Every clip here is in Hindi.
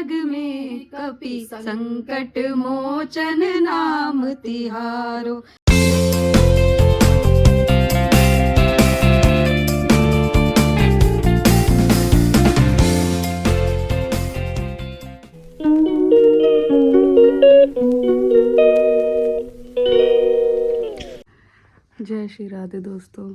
जग में कपि संकट मोचन नाम तिहारो। जय श्री राधे दोस्तों।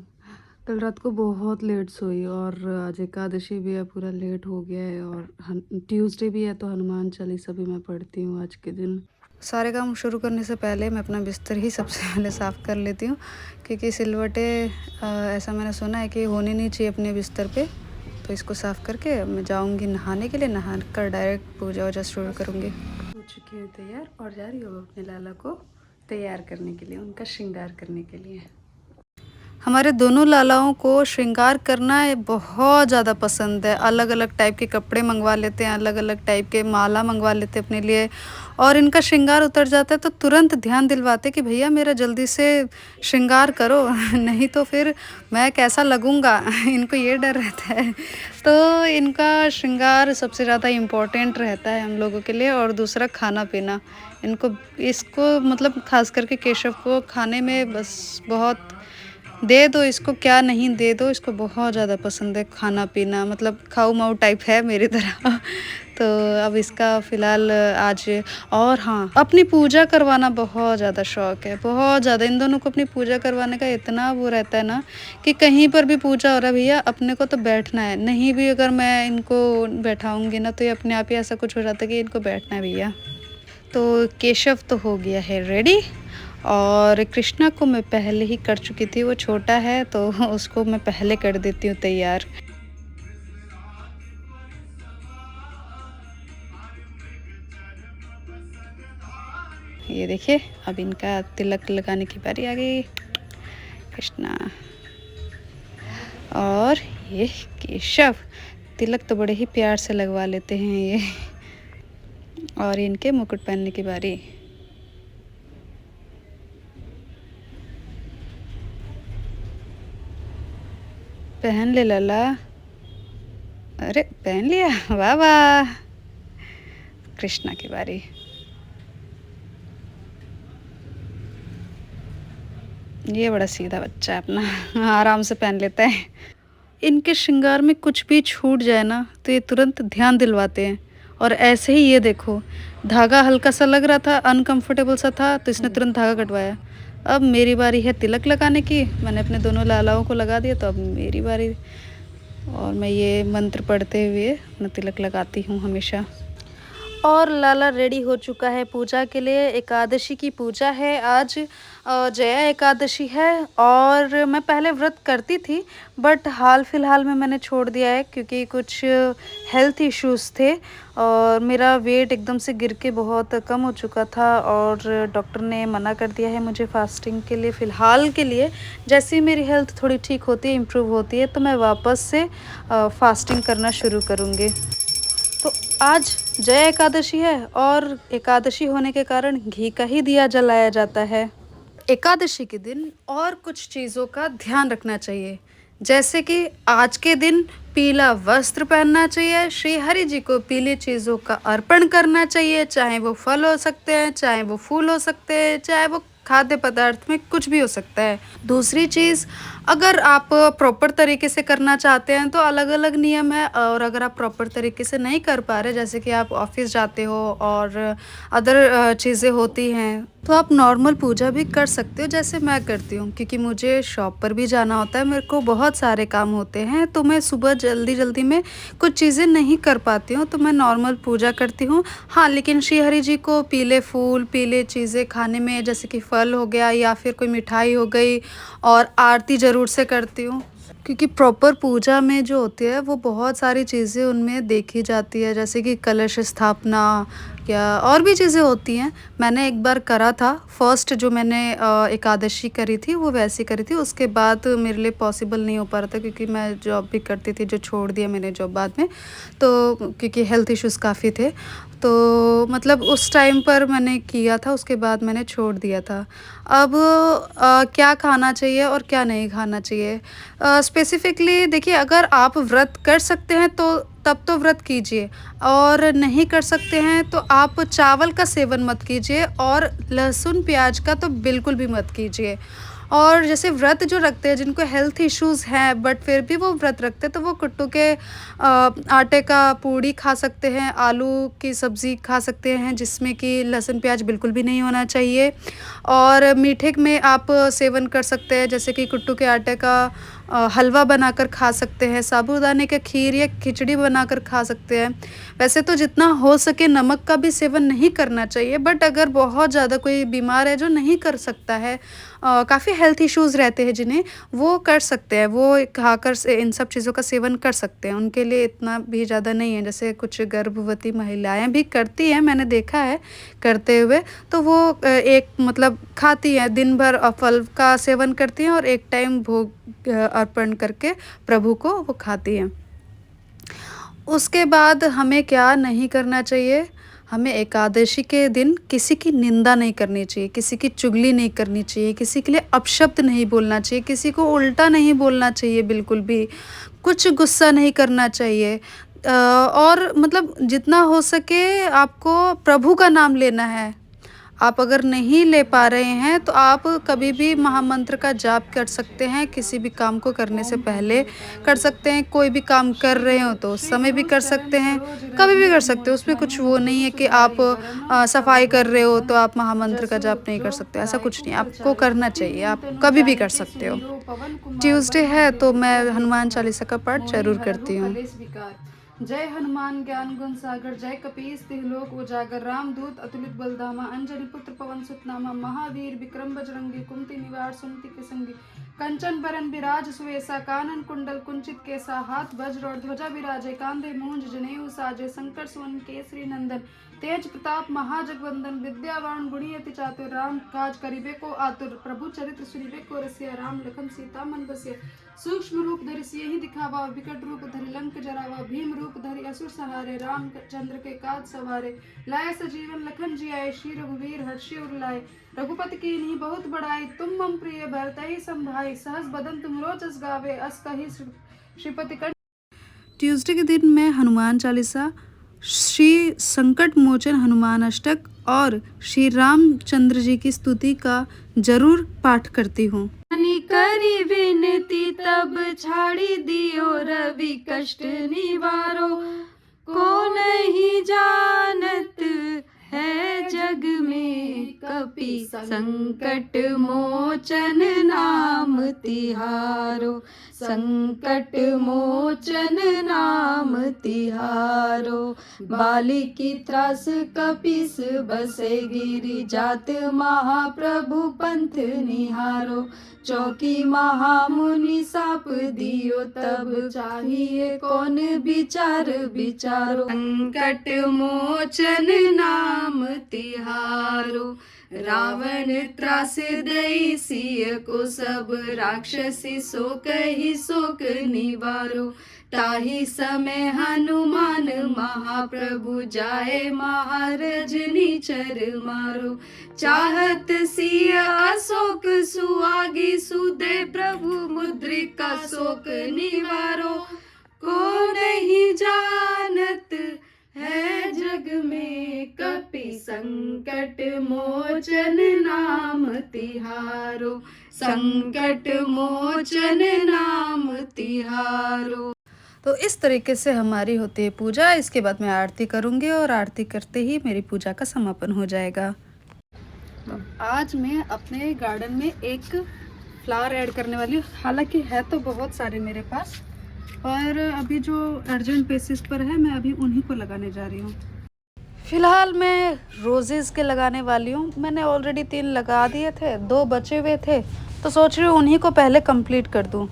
कल रात को बहुत लेट सोई और आज एकादशी भी है, पूरा लेट हो गया है और ट्यूसडे भी है तो हनुमान चालीसा भी मैं पढ़ती हूँ आज के दिन। सारे काम शुरू करने से पहले मैं अपना बिस्तर ही सबसे पहले साफ़ कर लेती हूँ, क्योंकि सिलवटें ऐसा मैंने सुना है कि होनी नहीं चाहिए अपने बिस्तर पे। तो इसको साफ़ करके मैं जाऊँगी नहाने के लिए, नहा कर डायरेक्ट पूजा वूजा शुरू करूँगी। हो चुकी हूँ तैयार और जा रही हूँ अपने लाला को तैयार करने के लिए, उनका श्रृंगार करने के लिए। हमारे दोनों लालाओं को श्रृंगार करना बहुत ज़्यादा पसंद है। अलग अलग टाइप के कपड़े मंगवा लेते हैं, अलग अलग टाइप के माला मंगवा लेते हैं अपने लिए, और इनका श्रृंगार उतर जाता है तो तुरंत ध्यान दिलवाते कि भैया मेरा जल्दी से श्रृंगार करो नहीं तो फिर मैं कैसा लगूँगा इनको ये डर रहता है। तो इनका श्रृंगार सबसे ज़्यादा इम्पोर्टेंट रहता है हम लोगों के लिए। और दूसरा खाना पीना, इसको मतलब ख़ास करके केशव को खाने में बस बहुत दे दो, इसको क्या नहीं दे दो, इसको बहुत ज़्यादा पसंद है खाना पीना, मतलब खाऊ माऊ टाइप है मेरी तरह तो अब इसका फ़िलहाल आज, और हाँ, अपनी पूजा करवाना बहुत ज़्यादा शौक़ है, बहुत ज़्यादा। इन दोनों को अपनी पूजा करवाने का इतना वो रहता है ना कि कहीं पर भी पूजा हो रहा है भैया अपने को तो बैठना है, नहीं भी अगर मैं इनको बैठाऊँगी ना तो ये अपने आप ही ऐसा कुछ हो जाता है कि इनको बैठना है भैया। तो केशव तो हो गया है रेडी, और कृष्णा को मैं पहले ही कर चुकी थी, वो छोटा है तो उसको मैं पहले कर देती हूँ तैयार। ये देखिए अब इनका तिलक लगाने की बारी आ गई। कृष्णा और ये केशव, तिलक तो बड़े ही प्यार से लगवा लेते हैं ये। और इनके मुकुट पहनने की बारी। पहन ले लाला, अरे पहन लिया, वाह वाह। कृष्णा की बारी। ये बड़ा सीधा बच्चा है अपना आराम से पहन लेता है। इनके श्रृंगार में कुछ भी छूट जाए ना तो ये तुरंत ध्यान दिलवाते हैं। और ऐसे ही ये देखो, धागा हल्का सा लग रहा था, अनकंफर्टेबल सा था, तो इसने तुरंत धागा कटवाया। अब मेरी बारी है तिलक लगाने की, मैंने अपने दोनों लालाओं को लगा दिया, तो अब मेरी बारी। और मैं ये मंत्र पढ़ते हुए अपना तिलक लगाती हूँ हमेशा। और लाला रेडी हो चुका है पूजा के लिए। एकादशी की पूजा है आज, जया एकादशी है। और मैं पहले व्रत करती थी बट हाल फिलहाल में मैंने छोड़ दिया है क्योंकि कुछ हेल्थ इश्यूज़ थे और मेरा वेट एकदम से गिर के बहुत कम हो चुका था और डॉक्टर ने मना कर दिया है मुझे फास्टिंग के लिए फ़िलहाल के लिए। जैसे ही मेरी हेल्थ थोड़ी ठीक होती है, इम्प्रूव होती है, तो मैं वापस से फास्टिंग करना शुरू करूँगी। तो आज जया एकादशी है और एकादशी होने के कारण घी का ही दिया जलाया जाता है। एकादशी के दिन और कुछ चीज़ों का ध्यान रखना चाहिए, जैसे कि आज के दिन पीला वस्त्र पहनना चाहिए, श्री हरि जी को पीली चीज़ों का अर्पण करना चाहिए, चाहे वो फल हो सकते हैं, चाहे वो फूल हो सकते हैं, चाहे वो खाद्य पदार्थ में कुछ भी हो सकता है। दूसरी चीज़, अगर आप प्रॉपर तरीके से करना चाहते हैं तो अलग अलग नियम है, और अगर आप प्रॉपर तरीके से नहीं कर पा रहे, जैसे कि आप ऑफिस जाते हो और अदर चीज़ें होती हैं, तो आप नॉर्मल पूजा भी कर सकते हो जैसे मैं करती हूँ। क्योंकि मुझे शॉप पर भी जाना होता है, मेरे को बहुत सारे काम होते हैं, तो मैं सुबह जल्दी जल्दी में कुछ चीज़ें नहीं कर पाती हूँ, तो मैं नॉर्मल पूजा करती हूँ। हाँ, लेकिन श्री हरि जी को पीले फूल, पीले चीज़ें खाने में, जैसे कि फल हो गया या फिर कोई मिठाई हो गई, और आरती ज़रूर से करती हूँ। क्योंकि प्रॉपर पूजा में जो होती है वो बहुत सारी चीज़ें उनमें देखी जाती है, जैसे कि कलश स्थापना या और भी चीज़ें होती हैं। मैंने एक बार करा था, फर्स्ट जो मैंने एकादशी करी थी वो वैसी करी थी। उसके बाद मेरे लिए पॉसिबल नहीं हो पा रहा था क्योंकि मैं जॉब भी करती थी, जो छोड़ दिया मैंने जॉब बाद में, तो क्योंकि हेल्थ इश्यूज़ काफ़ी थे, तो मतलब उस टाइम पर मैंने किया था, उसके बाद मैंने छोड़ दिया था। अब क्या खाना चाहिए और क्या नहीं खाना चाहिए, स्पेसिफ़िकली देखिए, अगर आप व्रत कर सकते हैं तो तब तो व्रत कीजिए। और नहीं कर सकते हैं तो आप चावल का सेवन मत कीजिए और लहसुन प्याज का तो बिल्कुल भी मत कीजिए। और जैसे व्रत जो रखते हैं जिनको हेल्थ इश्यूज़ हैं बट फिर भी वो व्रत रखते हैं, तो वो कुट्टू के आटे का पूड़ी खा सकते हैं, आलू की सब्ज़ी खा सकते हैं जिसमें कि लहसुन प्याज बिल्कुल भी नहीं होना चाहिए। और मीठे में आप सेवन कर सकते हैं, जैसे कि कुट्टू के आटे का हलवा बनाकर खा सकते हैं, साबूदाने का खीर या खिचड़ी बनाकर खा सकते हैं। वैसे तो जितना हो सके नमक का भी सेवन नहीं करना चाहिए, बट अगर बहुत ज़्यादा कोई बीमार है जो नहीं कर सकता है, काफ़ी हेल्थ इश्यूज़ रहते हैं जिन्हें, वो कर सकते हैं, वो खाकर से इन सब चीज़ों का सेवन कर सकते हैं। उनके लिए इतना भी ज़्यादा नहीं है, जैसे कुछ गर्भवती महिलाएँ भी करती हैं, मैंने देखा है करते हुए। तो वो एक मतलब खाती हैं, दिन भर फल का सेवन करती हैं और एक टाइम भोग अर्पण करके प्रभु को वो खाती हैं। उसके बाद हमें क्या नहीं करना चाहिए, हमें एकादशी के दिन किसी की निंदा नहीं करनी चाहिए, किसी की चुगली नहीं करनी चाहिए, किसी के लिए अपशब्द नहीं बोलना चाहिए, किसी को उल्टा नहीं बोलना चाहिए बिल्कुल भी, कुछ गुस्सा नहीं करना चाहिए। और मतलब जितना हो सके आपको प्रभु का नाम लेना है। आप अगर नहीं ले पा रहे हैं तो आप कभी भी महामंत्र का जाप कर सकते हैं, किसी भी काम को करने से पहले कर सकते हैं। कोई भी काम कर रहे हो तो उस समय भी कर सकते हैं, कभी भी कर सकते हो। उसमें कुछ वो नहीं है कि आप सफाई कर रहे हो तो आप महामंत्र का जाप नहीं कर सकते, ऐसा कुछ नहीं, आपको करना चाहिए, आप कभी भी कर सकते हो। ट्यूसडे है तो मैं हनुमान चालीसा का पाठ ज़रूर करती हूँ। जय हनुमान ज्ञान गुण सागर, जय कपीस तिहलोक उजागर, राम दूत अतुलित बलधामा, अंजनी पुत्र पवन सुत नामा, महावीर विक्रम बजरंगी, कुंती निवार सुमति के संगी, कंचन बरन बिराज सुवेसा, कानन कुंडल कुंचित केसा, हाथ वज्र और ध्वजा विराजे, कांधे मूंज जनेऊ साजे, शंकर सुवन केसरी नंदन, तेज प्रताप महाजगवंदन, विद्यावान गुणियति चातुर, राम काज करिबे को आतुर, प्रभु चरित्र सुनिबे को रसिया, राम लखन सीता मन बसिया, सूक्ष्म रूप धरि सियहि दिखावा, विकट रूप धरि लंक जरावा, भीम रूप धरि असुर सहारे, रामचंद्र के काज सवारे, लाए सजीवन लखन जियाए, श्री रघुवीर हर्षि उर लाए, रघुपति कीन्ही बहुत बड़ाई, तुम मम प्रिय भरतहि संभाई, सहस बदन तुमरो जस गावे, अस कहि श्रीपति कंठ। ट्यूसडे के दिन मैं हनुमान चालीसा, श्री संकट मोचन हनुमान अष्टक और श्री रामचंद्र जी की स्तुति का जरूर पाठ करती हूँ। करी विनती तब छाड़ी दियो रवि कष्ट निवारो, को नहीं जानत है जग में कपि संकट मोचन नाम तिहारो, संकट मोचन नाम तिहारो, बाली की त्रास कपिस बसे गिरि जात, महाप्रभु पंथ निहारो, चौकी महामुनि साप दियो तब चाहिए कौन विचार विचारो, संकट मोचन नाम तिहारो, रावण त्रास दई सिय को सब, राक्षसी शोक ही शोक निवारो, ताही समय हनुमान महाप्रभु जाए, महारजनी चर मारो, चाहत सिय अशोक सुआगी, सुदे प्रभु मुद्रिका शोक निवारो, को नहीं जानत है जग में कपि संकट मोचन नाम तिहारो, संकट मोचन नाम तिहारो। तो इस तरीके से हमारी होती है पूजा। इसके बाद मैं आरती करूँगी और आरती करते ही मेरी पूजा का समापन हो जाएगा। तो आज मैं अपने गार्डन में एक फ्लावर ऐड करने वाली हूँ। हालांकि है तो बहुत सारे मेरे पास, पर अभी जो अर्जेंट बेसिस पर है मैं अभी उन्हीं को लगाने जा रही हूँ। फ़िलहाल मैं रोजेज़ के लगाने वाली हूँ। मैंने ऑलरेडी 3 लगा दिए थे, 2 बचे हुए थे, तो सोच रही हूँ उन्हीं को पहले कंप्लीट कर दूँ।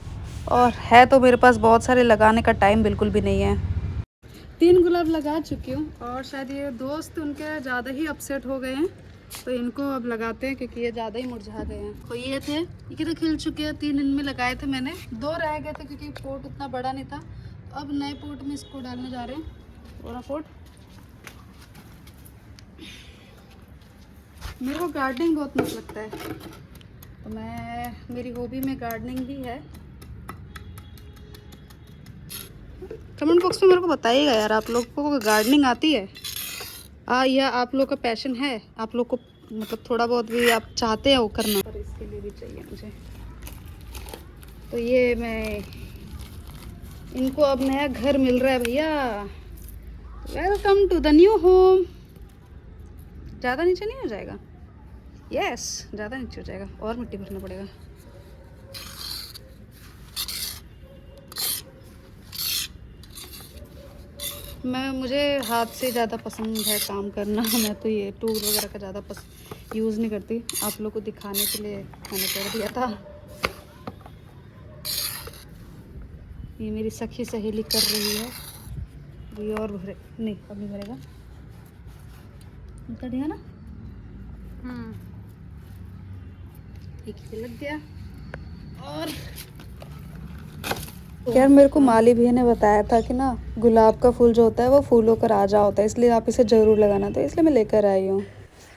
और है तो मेरे पास बहुत सारे, लगाने का टाइम बिल्कुल भी नहीं है। 3 गुलाब लगा चुकी हूँ और शायद ये दोस्त उनके ज़्यादा ही अपसेट हो गए हैं, तो इनको अब लगाते हैं क्योंकि ये ज़्यादा ही मुरझा गए हैं। तो ये थे, ये तो खिल चुके हैं। 3 इनमें लगाए थे मैंने, 2 रह गए थे क्योंकि पोट उतना बड़ा नहीं था। तो अब नए पोट में इसको डालने जा रहे हैं, पूरा पोट। मेरे को गार्डनिंग बहुत मस्त लगता है, तो मेरी हॉबी में गार्डनिंग ही है। कमेंट बॉक्स में मेरे को बताइएगा यार, आप लोगों को गार्डनिंग आती है या आप लोग का पैशन है, आप लोग को मतलब थोड़ा बहुत भी आप चाहते हैं वो करना, पर इसके लिए भी चाहिए मुझे। तो ये मैं इनको अब नया घर मिल रहा है भैया, welcome to the new home. ज़्यादा नीचे नहीं हो जाएगा? यस, ज़्यादा नीचे हो जाएगा और मिट्टी भरना पड़ेगा। मुझे हाथ से ज़्यादा पसंद है काम करना। मैं तो ये टूल वगैरह का ज़्यादा यूज़ नहीं करती, आप लोग को दिखाने के लिए मैंने कर दिया था। ये मेरी सखी सहेली कर रही है। ये और भरे नहीं, अभी भरेगा, उतर दिया ना। एक ही लग गया। और यार मेरे को माली भैया ने बताया था कि ना गुलाब का फूल जो होता है वो फूलों का राजा होता है, इसलिए आप इसे ज़रूर लगाना, तो इसलिए मैं लेकर आई हूँ।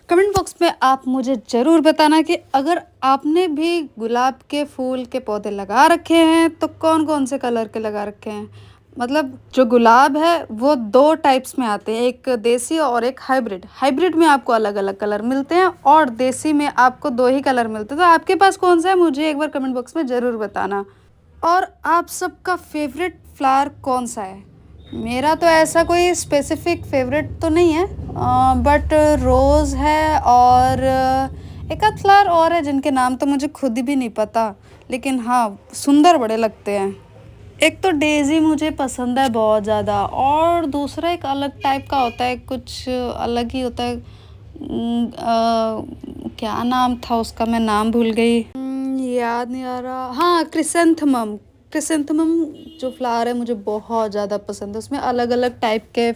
कमेंट बॉक्स में आप मुझे ज़रूर बताना कि अगर आपने भी गुलाब के फूल के पौधे लगा रखे हैं तो कौन कौन से कलर के लगा रखे हैं। मतलब जो गुलाब है वो 2 टाइप्स में आते हैं, एक देसी और एक हाइब्रिड। हाइब्रिड में आपको अलग अलग कलर मिलते हैं और देसी में आपको 2 ही कलर मिलते हैं। तो आपके पास कौन सा है मुझे एक बार कमेंट बॉक्स में ज़रूर बताना। और आप सबका फेवरेट फ्लावर कौन सा है? मेरा तो ऐसा कोई स्पेसिफिक फेवरेट तो नहीं है, बट रोज़ है और एक आध फ्लावर और है जिनके नाम तो मुझे खुद भी नहीं पता, लेकिन हाँ सुंदर बड़े लगते हैं। एक तो डेज़ी मुझे पसंद है बहुत ज़्यादा, और दूसरा एक अलग टाइप का होता है, कुछ अलग ही होता है। क्या नाम था उसका, मैं नाम भूल गई, याद नहीं आ रहा। हाँ, क्रिसेंथेमम। क्रिसेंथेमम जो फ्लावर है मुझे बहुत ज़्यादा पसंद है। उसमें अलग अलग टाइप के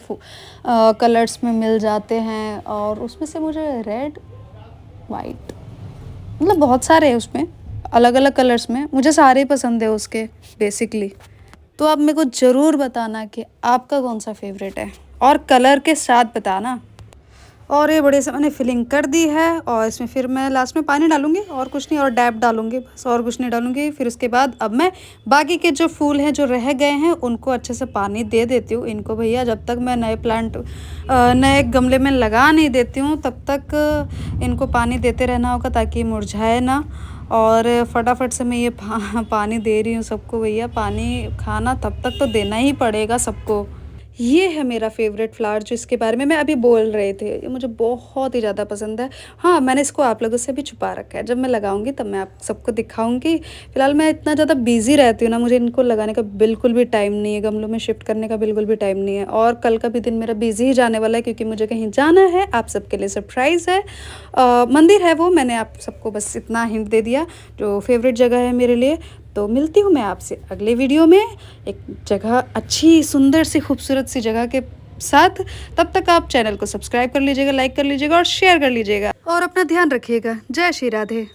कलर्स में मिल जाते हैं, और उसमें से मुझे रेड, वाइट, मतलब बहुत सारे हैं उसमें अलग अलग कलर्स में, मुझे सारे पसंद है उसके बेसिकली। तो आप मेरे को ज़रूर बताना कि आपका कौन सा फेवरेट है, और कलर के साथ बताना। और ये बड़े से मैंने फिलिंग कर दी है, और इसमें फिर मैं लास्ट में पानी डालूंगी और कुछ नहीं, और डैप डालूंगी बस, और कुछ नहीं डालूंगी। फिर उसके बाद अब मैं बाकी के जो फूल हैं जो रह गए हैं उनको अच्छे से पानी दे देती हूँ। इनको भैया जब तक मैं नए गमले में लगा नहीं देती हूँ तब तक इनको पानी देते रहना होगा, ताकि मुरझाए ना। और फटाफट से मैं ये पानी दे रही हूँ सबको। भैया पानी खाना तब तक तो देना ही पड़ेगा सबको। ये है मेरा फेवरेट फ्लावर जो इसके बारे में मैं अभी बोल रहे थे, ये मुझे बहुत ही ज़्यादा पसंद है। हाँ, मैंने इसको आप लोगों से भी छुपा रखा है, जब मैं लगाऊंगी तब मैं आप सबको दिखाऊंगी। फिलहाल मैं इतना ज़्यादा बिजी रहती हूँ ना, मुझे इनको लगाने का बिल्कुल भी टाइम नहीं है, गमलों में शिफ्ट करने का बिल्कुल भी टाइम नहीं है। और कल का भी दिन मेरा बिजी ही जाने वाला है, क्योंकि मुझे कहीं जाना है। आप सबके लिए सरप्राइज़ है, मंदिर है वो, मैंने आप सबको बस इतना हिंट दे दिया जो फेवरेट जगह है मेरे लिए। तो मिलती हूँ मैं आपसे अगले वीडियो में एक जगह, अच्छी सुंदर सी खूबसूरत सी जगह के साथ। तब तक आप चैनल को सब्सक्राइब कर लीजिएगा, लाइक कर लीजिएगा और शेयर कर लीजिएगा, और अपना ध्यान रखिएगा। जय श्री राधे।